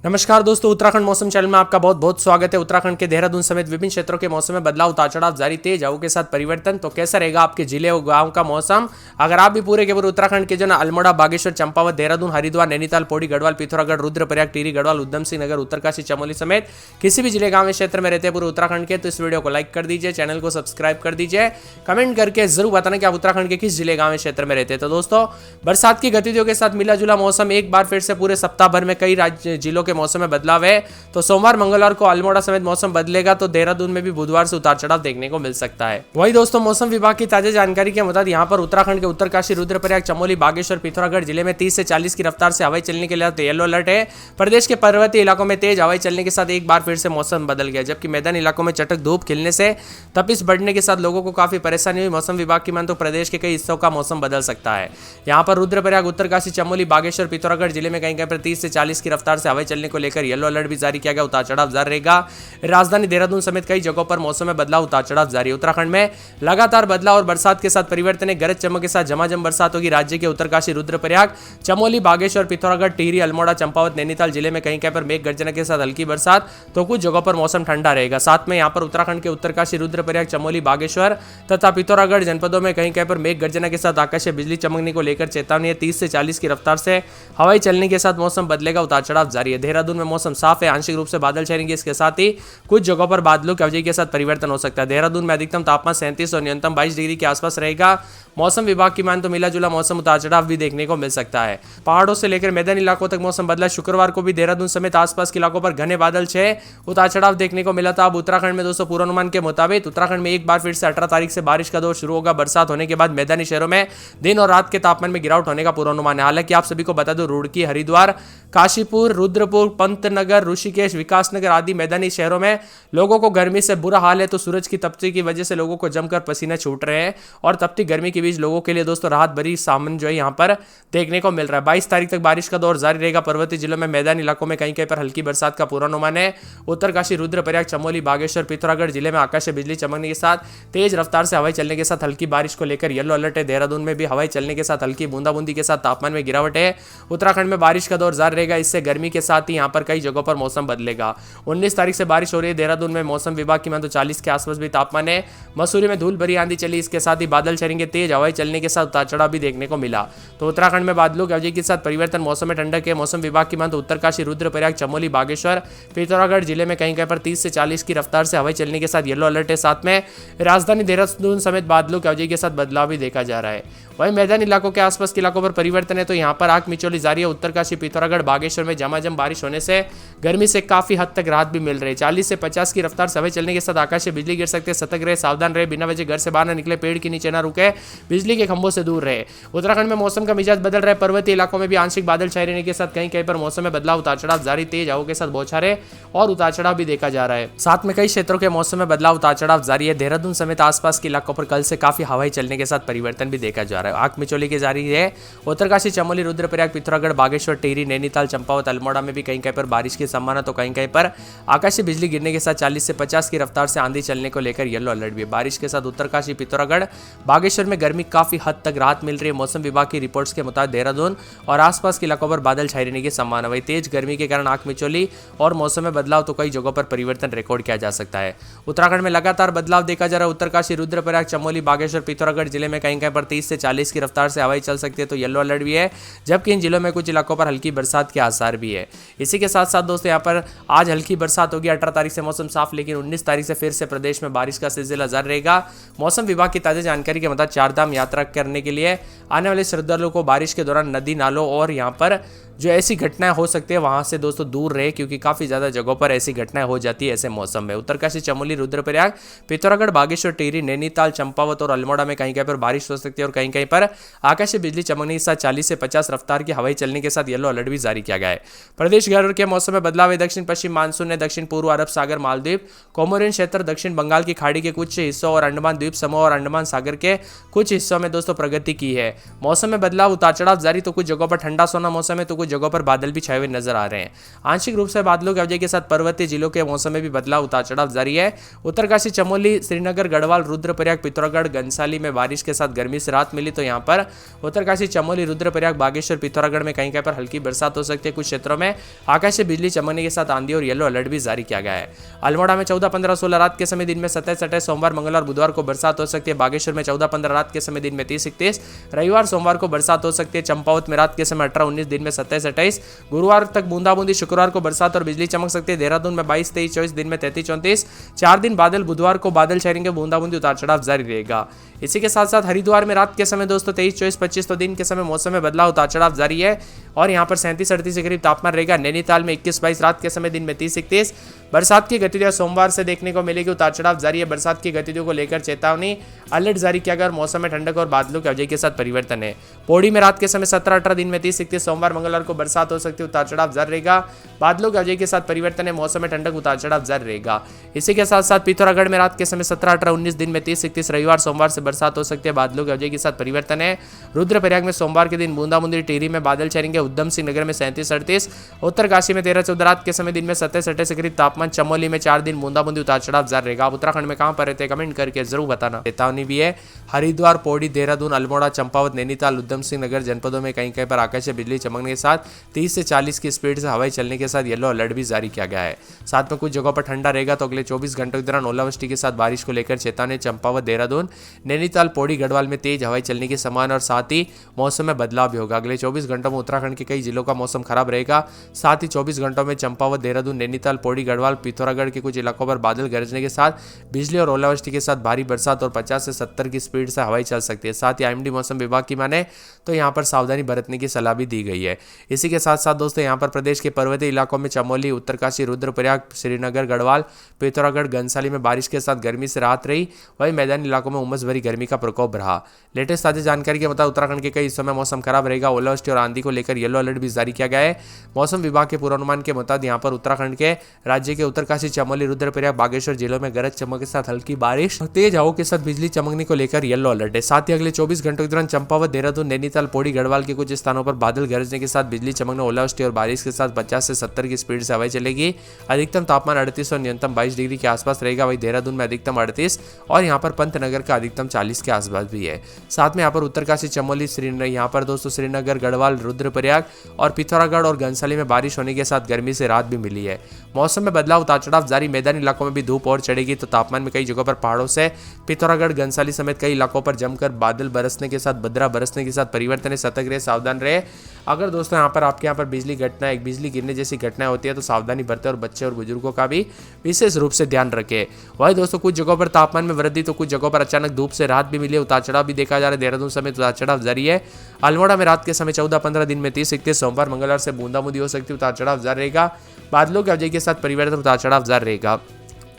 नमस्कार दोस्तों, उत्तराखंड मौसम चैनल में आपका बहुत बहुत स्वागत है। उत्तराखंड के देहरादून समेत विभिन्न क्षेत्रों के मौसम में बदलाव, उतार चढ़ाव जारी, तेज हवाओं के साथ परिवर्तन। तो कैसा रहेगा आपके जिले और गांव का मौसम? अगर आप भी पूरे के पूरे उत्तराखंड के जो ना अल्मोड़ा, बागेश्वर, चंपावत, देहरादून, हरिद्वार, नैनीताल, पौड़ी, गढ़वाल, पिथौरागढ़, रुद्रप्रयाग, टिहरी, गढ़वाल, उधम सिंह नगर, उत्तरकाशी, चमोली समेत किसी भी जिले गांव क्षेत्र में रहते हैं पूरे उत्तराखंड के, तो इस वीडियो को लाइक कर दीजिए, चैनल को सब्सक्राइब कर दीजिए, कमेंट करके जरूर बताना कि आप उत्तराखंड के किस जिले गांव क्षेत्र में रहते हैं। तो दोस्तों, बरसात की गतिविधियों के साथ मिला जुला मौसम एक बार फिर से पूरे सप्ताह भर में कई राज्य जिलों के मौसम में बदलाव है। तो सोमवार मंगलवार को अल्मोड़ा समेत मौसम बदलेगा, तो देहरादून में भी बुधवार से उतार चढ़ाव देखने को मिल सकता है। वही दोस्तों, मौसम विभाग की ताजा जानकारी के मुताबिक यहाँ पर उत्तराखंड के उत्तरकाशी, रुद्रप्रयाग, चमोली, बागेश्वर, पिथौरागढ़ जिले में 30 से 40 की रफ्तार से हवाएं चलने के लिए येलो अलर्ट है। प्रदेश के पर्वतीय इलाकों में तेज हवाएं चलने के साथ एक बार फिर से मौसम बदल गया, जबकि मैदानी इलाकों में चटक धूप खिलने से तपिश बढ़ने के साथ लोगों को काफी परेशानी हुई। मौसम विभाग की मान तो प्रदेश के कई हिस्सों का मौसम बदल सकता है। यहाँ पर रुद्रप्रयाग, उत्तरकाशी, चमोली, बागेश्वर, पिथौरागढ़ जिले में कहीं कहीं पर 30 से 40 की रफ्तार से हवाएं चलने को लेकर येलो अलर्ट भी जारी किया गया। उतार चढ़ाव जारी रहेगा। राजधानी देहरादून समेत कई जगहों पर मौसम में बदलाव, उतार चढ़ाव जारी है। उत्तराखंड में लगातार बदलाव और बरसात के साथ परिवर्तन है। गरज चमक के साथ झमाझम बरसात होगी। राज्य के उत्तरकाशी, रुद्रप्रयाग, चमोली, बागेश्वर, पिथौरागढ़, टिहरी, अल्मोड़ा, चंपावत, नैनीताल जिले में कहीं कहीं पर मेघ गर्जना के साथ हल्की बरसात, तो कुछ जगहों पर मौसम ठंडा रहेगा। साथ में यहाँ पर उत्तराखंड के उत्तरकाशी, रुद्रप्रयाग, चमोली, बागेश्वर तथा पिथौरागढ़ जनपदों में कहीं कहीं पर मेघ गर्जना के साथ आकाशीय बिजली चमकने को लेकर चेतावनी है। 30 से 40 की रफ्तार से हवाई चलने के साथ मौसम बदलेगा, उतार चढ़ाव जारी है। देहरादून में मौसम साफ है, आंशिक रूप से बादल छाएंगे। इसके साथ ही कुछ जगहों पर बादलों की अवधि के साथ परिवर्तन हो सकता है। देहरादून में अधिकतम तापमान 37 और न्यूनतम 22 डिग्री के आसपास रहेगा। मौसम विभाग की मान तो मिला जुला मौसम, उतार चढ़ाव भी देखने को मिल सकता है। पहाड़ों से लेकर मैदानी इलाकों तक मौसम बदला। शुक्रवार को भी देहरादून समेत आसपास के इलाकों पर घने बादल छे, उतार चढ़ाव देखने को मिला था। अब उत्तराखंड में दोस्तों पूर्वानुमान के मुताबिक उत्तराखंड में एक बार फिर से 18 तारीख से बारिश का दौर शुरू होगा। बरसात होने के बाद मैदानी शहरों में दिन और रात के तापमान में गिरावट होने का पूर्वानुमान है। हालांकि आप सभी को बता दो, रुड़की, हरिद्वार, काशीपुर, रुद्रपुर, पंतनगर, ऋषिकेश, विकासनगर आदि मैदानी शहरों में लोगों को गर्मी से बुरा हाल है। तो सूरज की तपती की वजह से लोगों को जमकर पसीने छूट रहे हैं और तपती गर्मी के बीच लोगों के लिए दोस्तों राहत भरी सामान जो है यहाँ पर देखने को मिल रहा है। 22 तारीख तक बारिश का दौर जारी रहेगा। पर्वतीय जिलों में मैदानी इलाकों में कहीं कहीं पर हल्की बरसात का पूर्वानुमान है। उत्तरकाशी, रुद्रप्रयाग, चमोली, बागेश्वर, पिथौरागढ़ जिले में आकाशीय बिजली चमकने के साथ तेज रफ्तार से हवाई चलने के साथ हल्की बारिश को लेकर येलो अलर्ट है। देहरादून में भी हवाई चलने के साथ हल्की बूंदाबूंदी के साथ तापमान में गिरावट है। उत्तराखंड में बारिश का दौर जारी रहेगा। इससे गर्मी के साथ ही यहाँ पर कई जगहों पर मौसम बदलेगा। 19 तारीख से बारिश हो रही है। देहरादून में मौसम विभाग की मान तो 40 के आसपास भी तापमान है। मसूरी में धूल भरी आंधी चली, इसके साथ ही बादल छाएंगे। तेज हवाई चलने के साथ उतार चढ़ाव भी देखने को मिला। तो उत्तराखंड में बादलों की अवधि के साथ परिवर्तन, मौसम में ठंडक है। मौसम विभाग की मान तो उत्तरकाशी, रुद्रप्रयाग, चमोली, बागेश्वर, पिथौरागढ़ जिले में कहीं कहीं पर 30 से 40 की रफ्तार से हवाई चलने के साथ येलो अलर्ट है। साथ में राजधानी देहरादून समेत बादलों की अवधि के साथ बदलाव भी देखा जा रहा है। वहीं मैदानी इलाकों के आसपास के इलाकों पर परिवर्तन है। तो यहाँ पर आग मिचौली जारी है। उत्तरकाशी, पिथौरागढ़, बागेश्वर में झमाझम बारिश होने से गर्मी से काफी हद तक राहत भी मिल रही है। 40 से 50 की रफ्तार से हवाई चलने के साथ आकाशीय बिजली गिर सकते हैं। सतर्क रहे, सावधान रहे, बिना वजह घर से बाहर न निकले, पेड़ के नीचे न रुके, बिजली के खंभों से दूर रहे। उत्तराखंड में मौसम का मिजाज बदल रहा है। पर्वतीय इलाकों में भी आंशिक बादल छाए रहने के साथ कहीं कहीं पर मौसम में बदलाव, उतार चढ़ाव जारी, तेज हवाओं के साथ बौछारें और उतार चढ़ाव भी देखा जा रहा है। साथ में कई क्षेत्रों के मौसम में बदलाव, उतार चढ़ाव जारी है। देहरादून समेत आसपास के इलाकों पर कल से काफी हवाई चलने के साथ परिवर्तन भी देखा जा रहा है। आग मिचौली की जारी है। उत्तरकाशी, चमोली, रुद्रप्रयाग, पिथौरागढ़, बागेश्वर, टिहरी, नैनीताल, चंपावत, अल्मोड़ा में भी कहीं कहीं पर बारिश की संभावना, तो कहीं कहीं पर आकाशीय बिजली गिरने के साथ 40 से 50 की रफ्तार से आंधी चलने को लेकर येलो अलर्ट भी है। बारिश के साथ उत्तरकाशी, पिथौरागढ़, बागेश्वर में गर्मी काफी हद तक राहत मिल रही है। मौसम विभाग की रिपोर्ट्स के मुताबिक देहरादून और आसपास के इलाकों पर बादल छाए रहने की संभावना। वही तेज गर्मी के कारण आंख मिचौली और मौसम में बदलाव, तो कई जगहों पर परिवर्तन रिकॉर्ड किया जा सकता है। उत्तराखंड में लगातार बदलाव देखा जा रहा है। उत्तरकाशी, रुद्रप्रयाग, चमोली, बागेश्वर, पिथौरागढ़ जिले में कहीं कहीं पर 30 से 40 की रफ्तार से हवाई चल सकती है, तो येलो अलर्ट भी है। जबकि इन जिलों में कुछ इलाकों पर हल्की बरसात के आसार भी है। इसी के साथ साथ दोस्तों, यहाँ पर आज हल्की बरसात होगी। 18 तारीख से मौसम साफ, लेकिन 19 तारीख से फिर से प्रदेश में बारिश का सिलसिला जारी रहेगा। मौसम विभाग की ताजा जानकारी के मुताबिक चारधाम यात्रा करने के लिए आने वाले श्रद्धालुओं को बारिश के दौरान नदी नालों और यहाँ पर जो ऐसी घटनाएं हो सकती है वहां से दोस्तों दूर रहे, क्योंकि काफी ज्यादा जगहों पर ऐसी घटनाएं हो जाती है ऐसे मौसम में। उत्तरकाशी, चमोली, रुद्रप्रयाग, पिथौरागढ़, बागेश्वर, टिहरी, नैनीताल, चंपावत और अल्मोड़ा में कहीं कहीं पर बारिश हो सकती है और कहीं कहीं पर आकाशीय बिजली चमकने के साथ 40 से 50 रफ्तार की हवाई चलने के साथ येलो अलर्ट भी जारी किया गया है। प्रदेश भर के मौसम में बदलाव है। दक्षिण पश्चिम मानसून ने दक्षिण पूर्व अरब सागर, मालदीव, कोमोरियन क्षेत्र, दक्षिण बंगाल की खाड़ी के कुछ हिस्सों और अंडमान द्वीप समूह और अंडमान सागर के कुछ हिस्सों में दोस्तों प्रगति की है। मौसम में बदलाव, उतार चढ़ाव जारी, तो कुछ जगहों पर ठंडा सोना मौसम है, तो कुछ जगहों पर बादल भी छाए हुए नजर आ रहे हैं। आंशिक रूप से बादलों की अवधि के साथ पर्वतीय जिलों के मौसम में भी बदलाव उतार चढ़ाव जारी है। उत्तरकाशी, चमोली, श्रीनगर, गढ़वाल, रुद्रप्रयाग, पिथौरागढ़, घनसाली में बारिश के साथ गर्मी से राहत मिली। तो यहाँ पर उत्तरकाशी, चमोली, रुद्रप्रयाग, बागेश्वर, पिथौरागढ़ में कहीं कहीं पर हल्की बरसात हो सकती है। कुछ क्षेत्रों में आकाश से बिजली चमकने के साथ आंधी और येलो अलर्ट भी जारी किया गया है। अल्मोड़ा में 14, 15, 16 रात के समय दिन में 27, 28, सोमवार, मंगलवार, बुधवार को बरसात हो सकती है। बागेश्वर में 14, 15 रात के समय दिन में 30, 31, रविवार, सोमवार को बरसात हो सकती है। चंपावत में रात के समय 18, 19, दिन में 27, 28, गुरुवार तक बूंदाबूंदी, शुक्रवार को बरसात और बिजली चमक सकती है। देहरादून में 22, 23, 24, दिन में 33, 34, 4 दिन बादल, बुधवार को बादल छाएंगे, बूंदाबूंदी, उतार चढ़ाव जारी रहेगा। इसी के साथ साथ हरिद्वार में रात के समय दोस्तों 23, 24, 25, तो दिन के समय मौसम में बदलाव, उतार चढ़ाव जारी है और यहाँ पर 37, 38 के करीब तापमान रहेगा। नैनीताल में 21, 22, रात के समय दिन में 30, 31, बरसात की गतिविधियां सोमवार से देखने को मिलेगी, उतार चढ़ाव जारी है। बरसात की गतिविधियों को लेकर चेतावनी, अलर्ट जारी किया गया और मौसम में ठंडक और बादलों की अवधि के साथ परिवर्तन है। पौड़ी में रात के समय 17, 18, दिन में 30, 31, सोमवार, मंगलवार को बरसात हो सकती है, उतार चढ़ाव जारी रहेगा। बादलों की अवधि के साथ परिवर्तन है, मौसम में ठंडक, उतार चढ़ाव जारी रहेगा। इसी के साथ साथ पिथौरागढ़ में रात के समय 17, 18, 19, दिन में 30, 31, रविवार, सोमवार से बरसात हो सकती है, बादलों की अवधि के साथ परिवर्तन है। रुद्रप्रयाग में सोमवार के दिन बूंदाबूंदी, टिहरी में बादल छाएंगे, उधम सिंह नगर में 37, 38, उत्तरकाशी में 13, 14, रात के समय दिन में 27, 28 के करीब तापमान। चमोली में 4 दिन बूंदाबूंदी, उतार चढ़ाव जारी रहेगा। आप उत्तराखंड में कहां पर रहते हैं कमेंट करके जरूर बताना। चेतावनी भी है, हरिद्वार, पौड़ी, देहरादून, अल्मोड़ा, चंपावत, नैनीताल, उधम सिंह नगर जनपदों में कहीं कहीं पर आकाश से बिजली चमकने के साथ 30 से 40 की स्पीड से हवाएं चलने के साथ येलो अलर्ट भी जारी किया गया है। साथ में कुछ जगहों पर ठंडा रहेगा। तो अगले 24 घंटों के दौरान ओलावृष्टि के साथ बारिश को लेकर चेतावनी। चंपावत, देहरादून, नैनीताल, पौड़ी, गढ़वाल में तेज हवाएं चलने की संभावना और साथ ही मौसम में बदलाव भी होगा। अगले 24 घंटों में उत्तराखंड के कई जिलों का मौसम खराब रहेगा। साथ ही 24 घंटों में चंपावत, देहरादून, नैनीताल, पौड़ी, गढ़वाल, पिथौरागढ़ के कुछ इलाकों पर बादल गरजने के साथ बिजली और ओलावृष्टि के साथ भारी बरसात और 50 से 70 की स्पीड से हवाएं चल सकती है। साथ ही आईएमडी मौसम विभाग की माने तो यहाँ पर सावधानी बरतने की सलाह भी दी गई है। इसी के साथ साथ दोस्तों यहाँ पर प्रदेश के पर्वतीय इलाकों में चमोली, उत्तरकाशी, रुद्रप्रयाग, श्रीनगर, गढ़वाल, पिथौरागढ़, घनसाली में बारिश के साथ गर्मी से राहत रही। वहीं मैदानी इलाकों में उमस भरी गर्मी का प्रकोप रहा। लेटेस्ट ताजा जानकारी के मुताबिक उत्तराखंड के कई हिस्सों में मौसम खराब रहेगा। ओलावृष्टि और आंधी को लेकर येलो अलर्ट भी जारी किया गया है। मौसम विभाग के पूर्वानुमान के मुताबिक यहाँ पर उत्तराखंड के राज्य के उत्तरकाशी, चमोली, रुद्रप्रयाग, बागेश्वर जिलों में गरज चमक के साथ हल्की बारिश, तेज हवाओं के साथ बिजली चमकने को लेकर येलो अलर्ट है। साथ ही अगले 24 घंटों के दौरान चंपावत, देहरादून, नैनीताल, पौड़ी, गढ़वाल के कुछ स्थानों पर बादल गरजने के साथ बिजली चमकने, ओलावृष्टि और बारिश के साथ 50 से 70 की स्पीड से हवाएं चलेगी। अधिकतम तापमान 38 और न्यूनतम 22 डिग्री के आसपास रहेगा। वहीं देहरादून में अधिकतम 38 और यहाँ पर पंतनगर का अधिकतम 40 के आसपास भी है। साथ में यहाँ पर उत्तरकाशी, चमोली, श्रीनगर, यहाँ पर दोस्तों श्रीनगर, गढ़वाल, रुद्रप्रयाग और पिथौरागढ़ और घनसाली में बारिश होने के साथ गर्मी से राहत भी मिली है। मौसम में बदलाव, उतार चढ़ाव जारी। मैदानी इलाकों में भी धूप और चढ़ेगी। तो तापमान में कई जगहों पर पहाड़ों से पिथौरागढ़, घनसाली समेत कई इलाकों पर जमकर बादल बरसने के साथ बदरा बरसने के साथ परिवर्तन है। सतर्क रहे, सावधान रहे। अगर दोस्तों यहाँ पर आपके यहाँ पर बिजली गिरने जैसी घटनाएं होती है तो सावधानी बरतें और बच्चे और बुजुर्गों का भी विशेष रूप से ध्यान रखें। वही दोस्तों कुछ जगहों पर तापमान में वृद्धि तो कुछ जगहों पर अचानक धूप से राहत भी मिली। उतार चढ़ाव भी देखा जा रहा है। देहरादून समेत उतार चढ़ाव जारी है। अल्मोड़ा में रात के समय 14, 15, दिन में 30, 31, सोमवार, मंगलवार से बूंदाबूंदी हो सकती है, उतार चढ़ाव जारी रहेगा। बादलों की अवधि के साथ परिवर्तन, उतार चढ़ाव जारी रहेगा।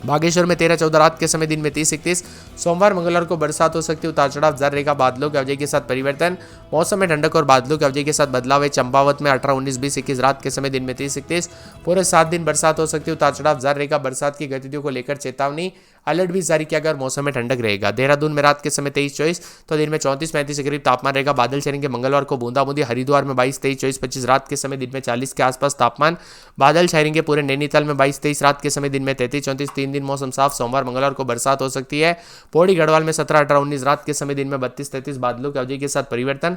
बागेश्वर में 13, 14 रात के समय दिन में 30, 31, सोमवार, मंगलवार को बरसात हो सकती है, उतार चढ़ाव जारी रहेगा। बादलों की अवधि के साथ परिवर्तन, मौसम में ठंडक और बादलों की अवधि के साथ बदलाव है। चंपावत में 18, 19, 20, 21 रात के समय दिन में 30, 31, पूरे 7 दिन बरसात हो सकती है, उतार चढ़ाव जारी रहेगा। बरसात की गतिविधियों को लेकर चेतावनी, अलर्ट भी जारी किया गया और मौसम में ठंडक रहेगा। देहरादून में रात के समय 23, 24 तो दिन में 34, 35 के करीब तापमान रहेगा। बादल छाएंगे, मंगलवार को बूंदाबूंदी। हरिद्वार में 22, 23, 24, 25 रात के समय दिन में 40 के आसपास तापमान। बादल छाएंगे पूरे नैनीताल में 22, 23 रात के समय दिन में 33, 34, 3 दिन मौसम साफ। सोमवार, मंगलवार को बरसात हो सकती है। पौड़ी, गढ़वाल में 17, 18, 19 रात के समय दिन में 32, 33 बादलों की अवधि के साथ परिवर्तन।